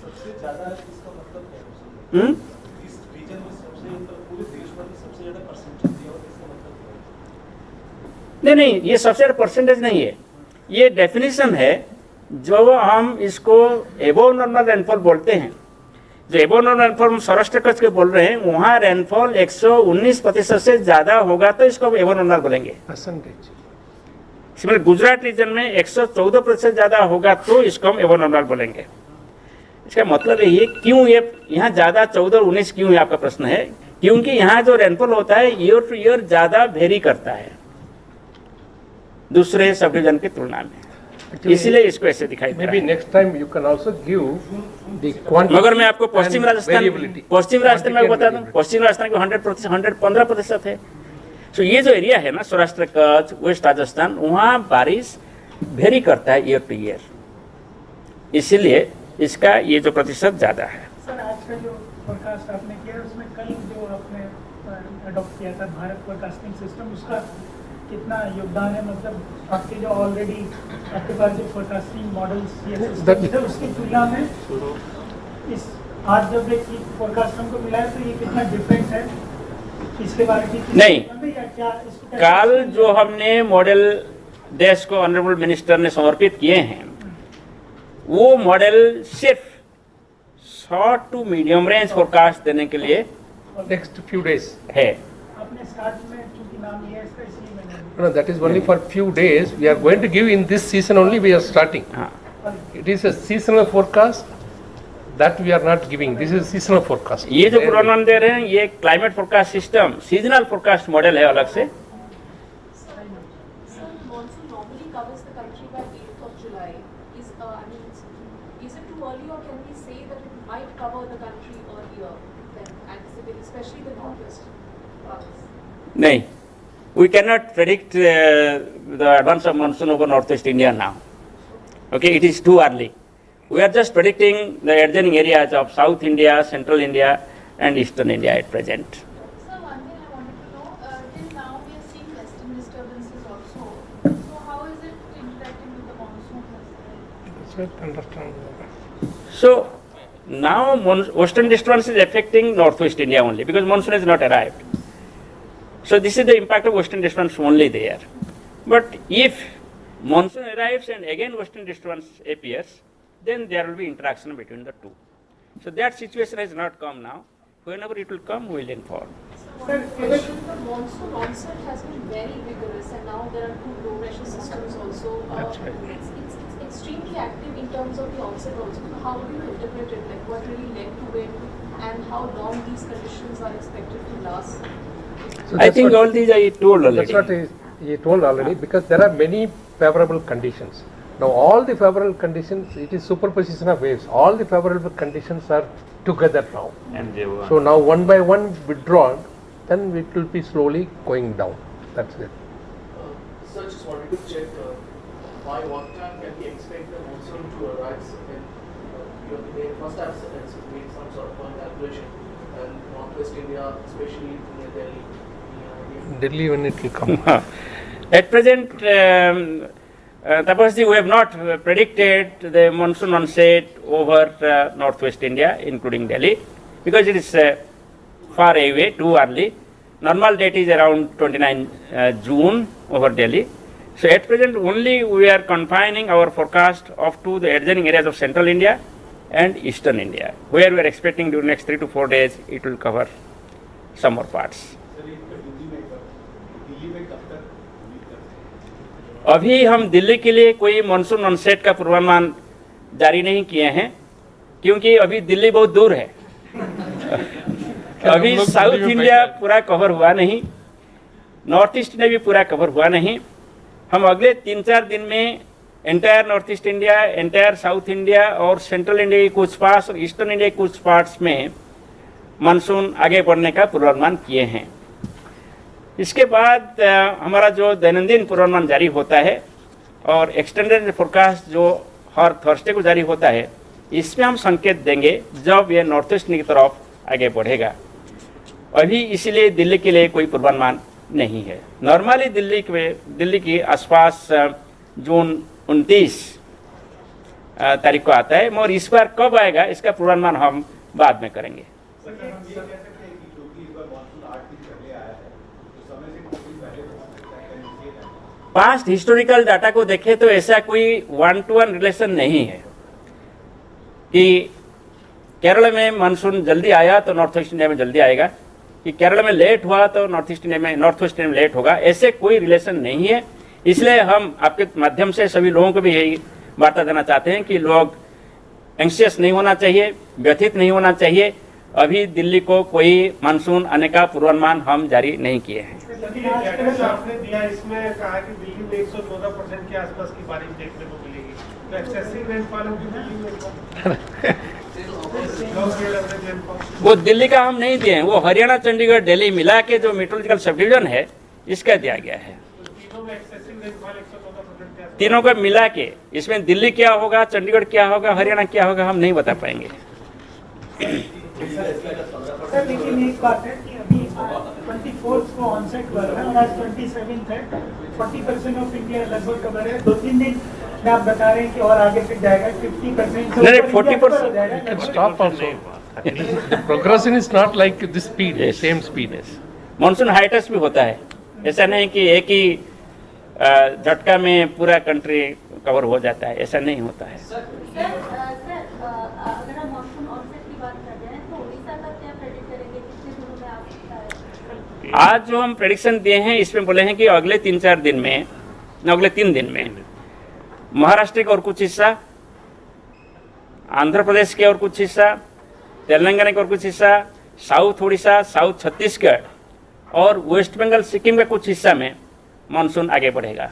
सबसे ज्यादा इसका मतलब क्या है? इस रीजन में सबसे पूरे देश भर में सबसे ज्यादा परसेंटेज दिया और इसका मतलब क्या है? नहीं, ये सबसे ज़्यादा परसेंटेज नहीं है, ये डेफिनेशन है। जो हम इसको एबोव नॉर्मल रेनफॉल बोलते हैं, जो एबोव नॉर्मल रेनफॉल हम सौराष्ट्र कच्छ के बोल रहे हैं, वहाँ रेनफॉल 119% से ज़्यादा होगा तो इसको एबोव नॉर्मल बोलेंगे। परसेंटेज सिमिलर गुजरात रीजन में 114% ज़्यादा होगा तो इसको हम एबोव नॉर्मल बोलेंगे। इसका मतलब है ये क्यों, ये यहाँ ज़्यादा 14 और 19 क्यों है आपका प्रश्न है, क्योंकि यहाँ जो रेनफॉल होता है ईयर टू ईयर ज़्यादा वेरी करता है दूसरे सब डिवीजन की तुलना में, इसलिए इसको ऐसे दिखाई दे रहा maybe है। next time you can also give the quantity मगर मैं आपको पश्चिम and राजस्थान variability. में बता दूं, Quantity and पश्चिम राजस्थान को 115% है। तो ये जो एरिया है ना सौराष्ट्र कच्छ वेस्ट राजस्थान, वहाँ बारिश वेरी करता है ईयर टू ईयर, इसीलिए इसका ये जो प्रतिशत ज़्यादा है। सर आज का जो फोरकास्ट आपने किया उसमें कल जो आपने अडॉप्ट किया था भारत फोरकास्टिंग सिस्टम, उसका कितना योगदान है? मतलब आपके जो ऑलरेडी आपके पास जो फोरकास्टिंग मॉडल्स या सिस्टम है उसकी तुलना में इस आज जब एक फोरकास्ट हमको मिला है तो ये कितना डिफरेंट है, इसके बारे में नहीं, या क्या इसको कल जो हमने मॉडल देश को ऑनरेबल मिनिस्टर ने समर्पित किए हैं, वो मॉडल सिर्फ short to medium range forecast देने के लिए next few days. है। आपने स्टार्ट में चूंकि नाम लिया इसका इसलिए मैंने No, that is only for few days. We are going to give in this season only. We are starting. हाँ, It is a seasonal forecast that we are not giving. This is seasonal forecast. ये जो पूर्वानुमान दे रहे हैं ये climate forecast system seasonal forecast model है अलग से। Sir, monsoon normally covers the country by 8th of July. Is it too early or can we say that it might cover the country earlier than anticipated, especially the northwest province? नहीं, we cannot predict the advance of monsoon over northwest India now. Okay, it is too early. We are just predicting the adjoining areas of South India, Central India and Eastern India at present. Sir, one thing I wanted to know, till now we are seeing western disturbances also. So how is it interacting with the monsoon? So now western disturbance is affecting northwest India only because monsoon has not arrived. So this is the impact of western disturbance only there. But if monsoon arrives and again western disturbance appears, then there will be interaction between the two. So that situation has not come now. Whenever it will come, we will inform. Sir, the monsoon onset has been very vigorous and now there are two low pressure systems also. That's right. It's extremely active in terms of the onset also. How do you interpret it? Like what really led to it and how long these conditions are expected to last? So I that's think what- all these I told already. That's what he told already, because there are many favorable conditions. Now all the favorable conditions, it is superposition of waves. All the favorable conditions are together now. So now one by one withdrawn, then it will be slowly going down. That's it. Sir, just wanted to check by what time can we expect the monsoon to arrive? They must have made some sort of calculation. And Northwest India, especially near Delhi. Delhi when it will come. At present, Tapasji, we have not predicted the monsoon onset over northwest India, including Delhi, because it is far away, too early. Normal date is around 29 June over Delhi. So at present, only we are confining our forecast up to the adjoining areas of central India and eastern India, where we are expecting during next 3 to 4 days it will cover some more parts. अभी हम दिल्ली के लिए कोई monsoon onset का पूर्वानुमान जारी नहीं किए हैं, क्योंकि अभी दिल्ली बहुत दूर है। अभी साउथ इंडिया पूरा कवर हुआ नहीं, नॉर्थ ईस्ट ने भी पूरा कवर हुआ नहीं। हम अगले 3-4 दिन में entire north east India, entire south India और सेंट्रल इंडिया के कुछ पार्ट्स और ईस्टर्न इंडिया के कुछ पार्ट्स में मानसून आगे बढ़ने का पूर्वानुमान किए हैं। इसके बाद हमारा जो दैनंदिन पूर्वानुमान जारी होता है और एक्सटेंडेड फोरकास्ट जो हर थर्सडे को जारी होता है, इसमें हम संकेत देंगे जब ये नॉर्थ ईस्ट की तरफ आगे बढ़ेगा। अभी इसीलिए दिल्ली के लिए कोई पूर्वानुमान नहीं है। नॉर्मली दिल्ली के आसपास जून 29 तारीख को आता है, मगर इस बार कब आएगा इसका पूर्वानुमान हम बाद में करेंगे। पास्ट हिस्टोरिकल डाटा को देखें तो ऐसा कोई 1-to-1 रिलेशन नहीं है कि केरल में मानसून जल्दी आया तो नॉर्थ ईस्ट इंडिया में जल्दी आएगा, कि केरल में लेट हुआ तो नॉर्थ ईस्ट इंडिया में, नॉर्थ वेस्ट इंडिया में लेट होगा। ऐसे कोई रिलेशन नहीं है। इसलिए हम आपके माध्यम से सभी लोगों को भी यही वार्ता देना चाहते हैं कि लोग एंग्शियस नहीं होना चाहिए, व्यथित नहीं होना चाहिए। अभी दिल्ली को कोई मानसून आने का पूर्वानुमान हम जारी नहीं किए हैं। आपने दिया इसमें कहा कि दिल्ली में 114% के आसपास की बारिश देखने को मिलेगी, तो एक्सेसिव रेनफॉल होगी दिल्ली में। वो दिल्ली का हम नहीं दिए हैं, वो हरियाणा, चंडीगढ़, दिल्ली मिला के जो मेट्रोलॉजिकल सब डिवीजन है इसका दिया गया है। तीनों में एक्सेसिव रेनफॉल 114% के आसपास, तीनों को मिला के इसमें दिल्ली क्या होगा, चंडीगढ़ क्या होगा, हरियाणा क्या होगा, हम नहीं बता पाएंगे। सर लेकिन एक बात है कि अभी 24 को ऑनसेट हुआ है और आज 27 है, 40% ऑफ इंडिया लगभग कवर है। 2-3 दिन में आप बता रहे हैं कि और आगे तक जाएगा 50% से नहीं, ऊपर 40% हो जाएगा। You can stop also. The progression is not like this speed, Yes. same speed. Monsoon hiatus भी होता है, ऐसा नहीं कि एक ही झटका में पूरा कंट्री कवर हो जाता है, ऐसा नहीं होता है। सर अगर हम मानसून ऑनसेट की बात कर रहे हैं तो उड़ीसा का क्या प्रेडिक्ट करेंगे, कितने दिनों में आ सकता है? आज जो हम प्रेडिक्शन दिए हैं इसमें बोले हैं कि अगले 3-4 दिन में, अगले 3 दिन में महाराष्ट्र का और कुछ हिस्सा, आंध्र प्रदेश के और कुछ हिस्सा, तेलंगाना का और कुछ हिस्सा, साउथ उड़ीसा, साउथ छत्तीसगढ़ और वेस्ट बंगाल, सिक्किम का कुछ हिस्सा में मानसून आगे बढ़ेगा।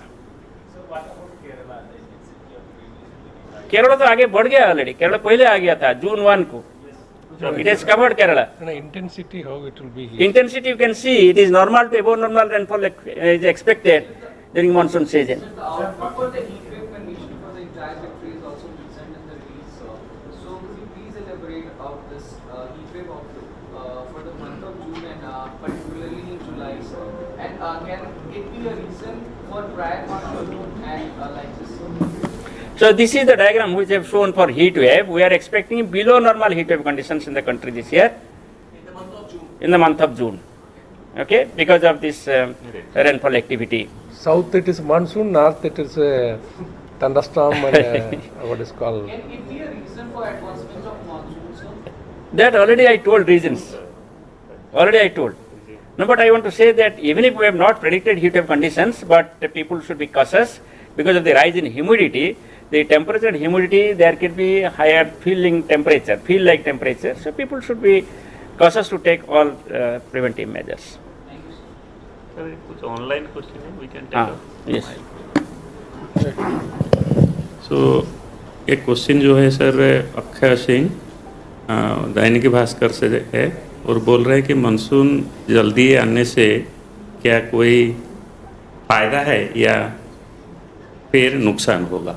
केरल तो आगे बढ़ गया ऑलरेडी, केरल पहले आ गया था June 1 को, it is covered Kerala. Intensity, how it will be here. Intensity you can see it is normal to above normal rainfall is expected during monsoon season. For the heat wave condition for the entire country is also present in the release. So could you please elaborate about this heat wave outlook for the month of June and particularly in July, sir? And can it be a reason for prior monsoon and like this? So this is the diagram which I have shown for heat wave. We are expecting below normal heat wave conditions in the country this year. In the month of June. In the month of June, okay, because of this rainfall activity. South it is monsoon, north it is thunderstorm and what is called. Can it be a reason for advancement of monsoon, sir? That already I told reasons. Already I told. No, but I want to say that even if we have not predicted heat wave conditions, but the people should be cautious because of the rise in humidity. The temperature and humidity, there could be higher feel-like temperature. So people should be cautious to take all preventive measures. Thank you, sir. Sir, कुछ online question है, we can take हाँ, up. yes. So एक question जो है sir Akshay Singh Dainik Bhaskar से है और बोल रहे हैं कि मानसून जल्दी आने से क्या कोई फायदा है या फिर नुकसान होगा।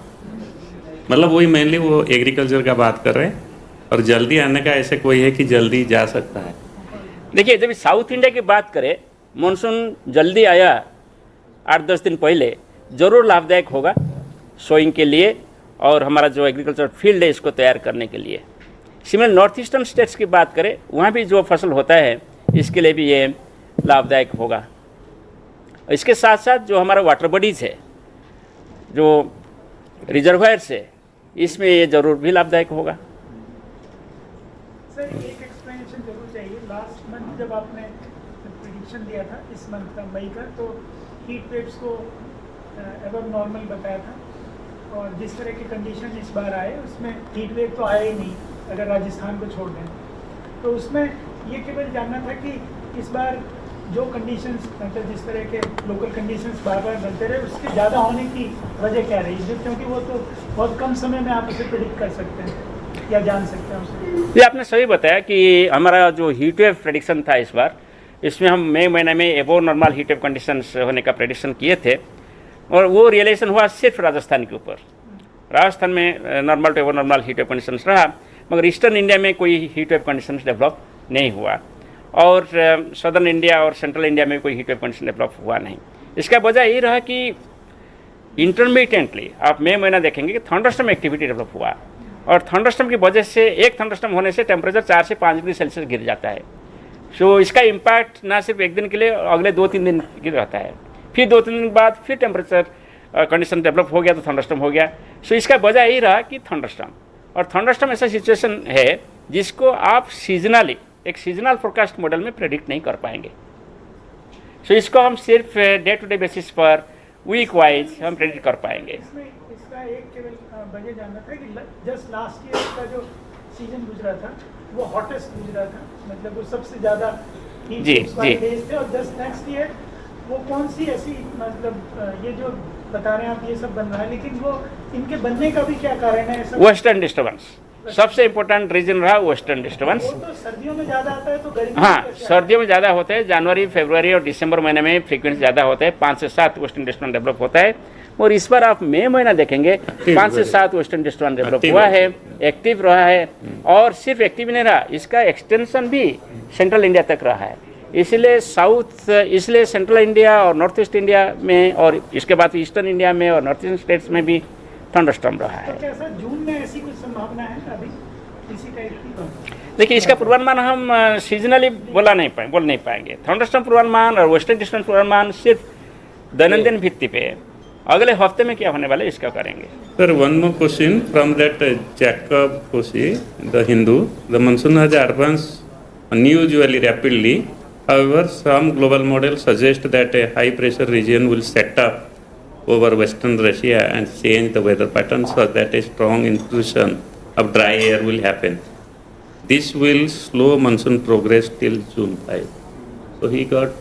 मतलब वही मेनली वो एग्रीकल्चर का बात कर रहे हैं और जल्दी आने का ऐसे कोई है कि जल्दी जा सकता है। देखिए जब साउथ इंडिया की बात करें, मानसून जल्दी आया 8-10 दिन पहले, ज़रूर लाभदायक होगा सोइंग के लिए और हमारा जो एग्रीकल्चर फील्ड है इसको तैयार करने के लिए। सिमिलर नॉर्थ ईस्टर्न स्टेट्स की बात करें, वहाँ भी जो फसल होता है इसके लिए भी ये लाभदायक होगा। इसके साथ साथ जो हमारा वाटर बॉडीज़ है, जो रिजर्वायर्स है, इसमें ये ज़रूर भी लाभदायक होगा। सर एक एक्सप्लेनेशन जरूर चाहिए। लास्ट मंथ जब आपने प्रेडिक्शन दिया था इस मंथ का मई का, तो हीट वेव्स को एबव नॉर्मल बताया था, और जिस तरह के कंडीशन इस बार आए उसमें हीट वेव तो आया ही नहीं अगर राजस्थान को छोड़ दें। तो उसमें ये केवल जानना था कि इस बार जो कंडीशंस मतलब जिस तरह के लोकल कंडीशंस बार बार बनते रहे उसके ज़्यादा होने की वजह क्या रही, जो क्योंकि वो तो बहुत कम समय में आप उसे प्रेडिक्ट कर सकते हैं या जान सकते हैं उसे। ये आपने सही बताया कि हमारा जो हीट वेव प्रेडिक्शन था इस बार, इसमें हम मई महीने में एबो नॉर्मल हीट वेव कंडीशंस होने का प्रेडिक्शन किए थे, और वो रियलाइजेशन हुआ सिर्फ राजस्थान के ऊपर। राजस्थान में नॉर्मल टू एबो नॉर्मल हीट वेव कंडीशंस रहा, मगर ईस्टर्न इंडिया में कोई हीट वेव कंडीशंस डेवलप नहीं हुआ, और सदर्न इंडिया और सेंट्रल इंडिया में कोई हीट वेव कंडीशन डेवलप हुआ नहीं। इसका वजह ये रहा कि इंटरमीडिएटली आप मई महीना देखेंगे कि थंडरस्टॉर्म एक्टिविटी डेवलप हुआ, और थंडरस्टॉर्म की वजह से एक थंडरस्टॉर्म होने से टेम्परेचर 4 से 5 डिग्री सेल्सियस गिर जाता है। सो इसका इम्पैक्ट ना सिर्फ एक दिन के लिए, अगले 2-3 दिन के रहता है, फिर 2-3 दिन बाद फिर टेम्परेचर कंडीशन डेवलप हो गया तो थंडरस्टॉर्म हो गया। सो इसका वजह यही रहा कि थंडरस्टॉर्म, और थंडरस्टॉर्म ऐसा सिचुएशन है जिसको आप सीजनली एक सीजनल फोरकास्ट मॉडल में प्रेडिक्ट नहीं कर पाएंगे। सो इसको हम सिर्फ डे टू डे बेसिस पर वीक वाइज हम प्रेडिक्ट कर पाएंगे। इसका एक केवल वजह जानना था कि जस्ट लास्ट ईयर का जो सीजन गुजरा था वो हॉटेस्ट गुजरा था, मतलब वो सबसे ज़्यादा डेज थे, और जस्ट नेक्स्ट ईयर वो कौन सी ऐसी मतलब ये जो बता रहे हैं आप ये सब बन रहा है, लेकिन वो इनके बनने का भी क्या कारण है? वेस्टर्न डिस्टर्बेंस सबसे इम्पोर्टेंट रीजन रहा, वेस्टर्न डिस्टर्बेंस। तो सर्दियों में ज़्यादा आता है तो गर्मी हाँ, सर्दियों में ज़्यादा होते हैं, जनवरी फरवरी और दिसंबर महीने में फ्रीक्वेंसी ज़्यादा होता है, 5 से 7 वेस्टर्न डिस्टर्बेंस डेवलप होता है। और इस बार आप मई महीना देखेंगे 5 से 7 वेस्टर्न डिस्टर्बेंस डेवलप हुआ है, एक्टिव रहा है, और सिर्फ एक्टिव नहीं रहा, इसका एक्सटेंशन भी सेंट्रल इंडिया तक रहा है। इसलिए सेंट्रल इंडिया और नॉर्थ ईस्ट इंडिया में, और इसके बाद ईस्टर्न इंडिया में और नॉर्थ ईस्टर्न स्टेट्स में भी थंडरस्टॉर्म रहा है। तो कैसा जून में ऐसी कुछ संभावना है अभी इसी टाइप की? देखिए, इसका पूर्वानुमान हम सीजनली बोल नहीं पाएंगे। थंडरस्टॉर्म पूर्वानुमान और वेस्टर्न डिस्टर्बेंस पूर्वानुमान सिर्फ दैनंदिन भित्ति पे अगले हफ्ते में क्या होने वाला है इसका करेंगे। Sir, one more question from that Jacob Koshi, the Hindu. The monsoon has advanced unusually rapidly. However, some global models suggest that a high pressure region will set up over western Russia and change the weather pattern so that a strong intrusion of dry air will happen. This will slow monsoon progress till June 5. So he got,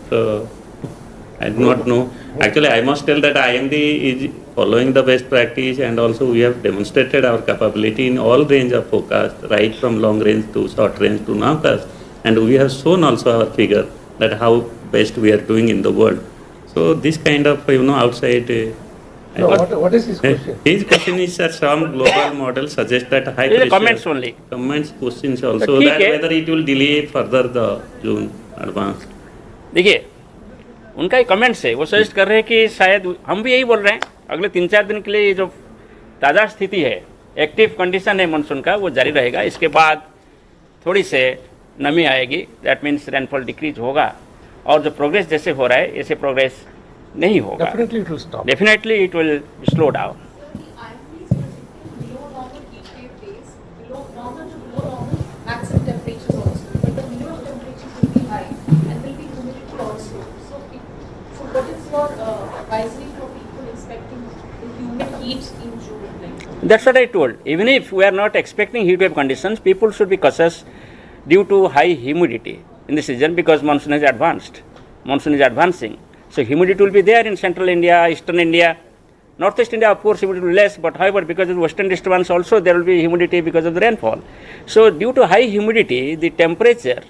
I do not know. Actually, I must tell that IMD is following the best practice, and also we have demonstrated our capability in all range of forecast, right from long range to short range to nowcast. And we have shown also our figure that how best we are doing in the world. So this kind of, outside. What is his question? His question is that some global model suggests that high pressure. Comments only. Comments questions also that whether it will delay further the June advance. देखिए, उनका ही comments है, वो suggest कर रहे हैं कि शायद हम भी यही बोल रहे हैं, अगले 3-4 दिन के लिए ये जो ताज़ा स्थिति है, एक्टिव कंडीशन है मानसून का, वो जारी रहेगा। इसके बाद थोड़ी से नमी आएगी, दैट मीन्स रेनफॉल डिक्रीज होगा, और जो प्रोग्रेस जैसे हो रहा है ऐसे प्रोग्रेस नहीं होगा। Definitely it will stop. Definitely it will slow down. below normal heat wave days, below normal maximum temperatures also, but the minimum temperatures will be high and will be humidity also. So what is your advisory for people expecting the humid heat in June? That's what I told. Even if we are not expecting heat wave conditions, people should be cautious due to high humidity in the season, because monsoon has advanced. Monsoon is advancing. So humidity will be there in central India, eastern India, northeast India. Of course, humidity will be less, but however, because of the western disturbance, also there will be humidity because of the rainfall. So due to high humidity, the temperature,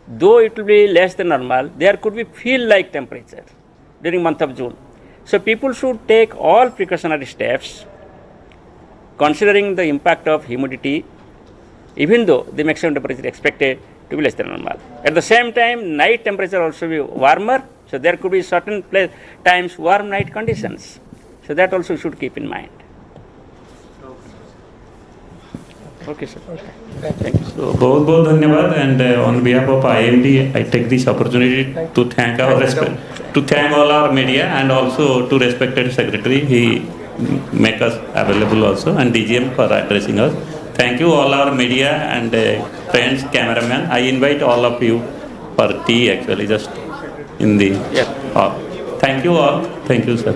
though it will be less than normal, there could be feel-like temperature during month of June. So people should take all precautionary steps, considering the impact of humidity, even though the maximum temperature is expected to be less than normal. At the same time, night temperature also be warmer. So there could be certain times warm night conditions. So that also should keep in mind. Okay, sir. Thank you. So बहुत धन्यवाद, and on behalf of IMD, I take this opportunity to thank all our media, and also to respected secretary. He make us available also, and DGM for addressing us. Thank you all our media and friends, cameraman. I invite all of you for tea actually, just in the Yes. hall. Thank you all. Thank you, sir.